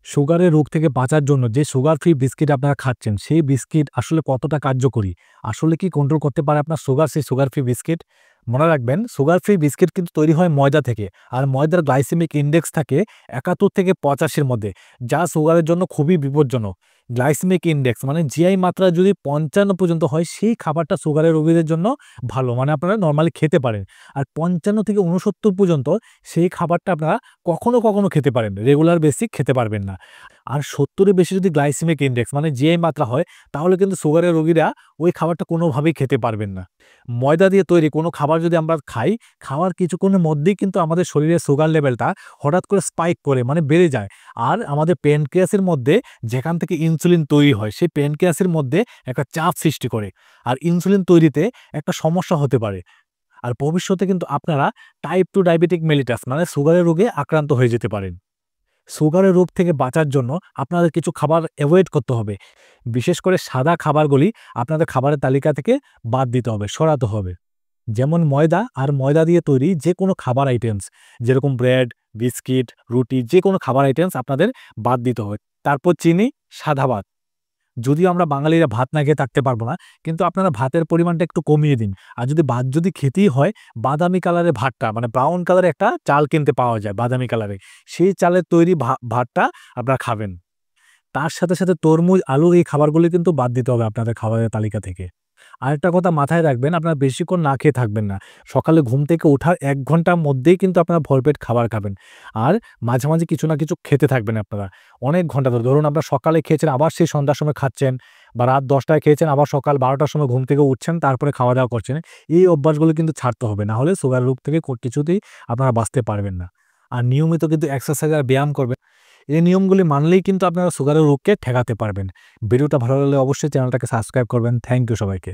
সুগারের রোগ থেকে বাঁচার জন্য যে সুগার ফ্রি বিস্কিট আপনারা খাচ্ছেন, সেই বিস্কিট আসলে কতটা কার্যকরী? আসলে কি কন্ট্রোল করতে পারে আপনার সুগার, সেই সুগার ফ্রি বিস্কিট? মনে রাখবেন, সুগার ফ্রি বিস্কিট কিন্তু তৈরি হয় ময়দা থেকে। আর ময়দার গ্লাইসেমিক ইনডেক্স থাকে ৭১ থেকে ৮৫ এর মধ্যে, যা সুগারের জন্য খুবই বিপজ্জনক। গ্লাইসেমিক ইনডেক্স মানে জিআই মাত্রা যদি ৫৫ পর্যন্ত হয়, সেই খাবারটা সুগারের রোগীদের জন্য ভালো। মানে আপনারা নরমালি খেতে পারেন। আর ৫৫ থেকে ৬৯ পর্যন্ত সেই খাবারটা আপনারা কখনো, কখনো খেতে পারেন। রেগুলার বেসিক খেতে পারবেন না। আর ৭০ এর বেশি যদি গ্লাইসেমিক ইনডেক্স মানে জিআই মাত্রা হয়, তাহলে কিন্তু সুগারের রোগীরা ওই খাবারটা কোনোভাবেই খেতে পারবেন না। ময়দা দিয়ে তৈরি কোনো খাবার যদি আমরা খাই, খাওয়ার কিছুক্ষণের মধ্যেই কিন্তু আমাদের শরীরের সুগার লেভেলটা হঠাৎ করে স্পাইক করে মানে বেড়ে যায়। আর আমাদের প্যানক্রিয়াসের মধ্যে যেখান থেকে ইনসুলিন তৈরি হয়, সেই প্যানক্রিয়াসের মধ্যে একটা চাপ সৃষ্টি করে। আর ইনসুলিন তৈরিতে একটা সমস্যা হতে পারে। আর ভবিষ্যতে কিন্তু আপনারা টাইপ 2 ডায়াবেটিক মেলিটাস মানে সুগারের রোগে আক্রান্ত হয়ে যেতে পারেন। সুগারের রোগ থেকে বাঁচার জন্য আপনাদের কিছু খাবার এভয়েড করতে হবে। বিশেষ করে সাদা খাবারগুলি আপনাদের খাবারের তালিকা থেকে বাদ দিতে হবে, সরাতে হবে। যেমন ময়দা আর ময়দা দিয়ে তৈরি যেকোনো খাবার আইটেমস, যেরকম ব্রেড, বিস্কিট, রুটি, যেকোনো খাবার আইটেমস আপনাদের বাদ দিতে হবে। তারপর চিনি, সাদা ভাত। যদিও আমরা বাঙালিরা ভাত না খেয়ে থাকতে পারবো না, কিন্তু আপনারা ভাতের পরিমাণটা একটু কমিয়ে দিন। আর যদি ভাত যদি খেতেই হয়, বাদামি কালারের ভাতটা মানে ব্রাউন কালারের একটা চাল কিনতে পাওয়া যায় বাদামি কালারের, সেই চালের তৈরি ভাতটা আপনারা খাবেন। তার সাথে, সাথে তরমুজ, আলু এই খাবারগুলি কিন্তু বাদ দিতে হবে আপনাদের খাবারের তালিকা থেকে। আরেকটা কথা মাথায় রাখবেন, আপনারা বেশিক্ষণ না খেয়ে থাকবেন না। সকালে ঘুম থেকে ওঠার ১ ঘন্টার মধ্যেই কিন্তু আপনারা ভরপেট খাবার খাবেন। আর মাঝে, মাঝে কিছু না কিছু খেতে থাকবেন আপনারা। অনেক ঘন্টা ধরে ধরুন আপনারা সকালে খেয়েছেন, আবার সেই সন্ধ্যার সময় খাচ্ছেন, বা রাত ১০ টায় খেয়েছেন, আবার সকাল ১২ টার সময় ঘুম থেকে উঠছেন, তারপরে খাওয়া-দাওয়া করছেন। এই অভ্যাসগুলো কিন্তু ছাড়তে হবে। না হলে সুগার রোগ থেকে কিছুতেই আপনারা বাঁচতে পারবেন না। আর নিয়মিত কিন্তু এক্সারসাইজ আর ব্যায়াম করবেন। এই নিয়মগুলি মানলেই কিন্তু আপনারা সুগারের রোগকে ঠেকাতে পারবেন। ভিডিওটা ভালো লাগলে অবশ্যই চ্যানেলটাকে সাবস্ক্রাইব করবেন। থ্যাংক ইউ সবাইকে।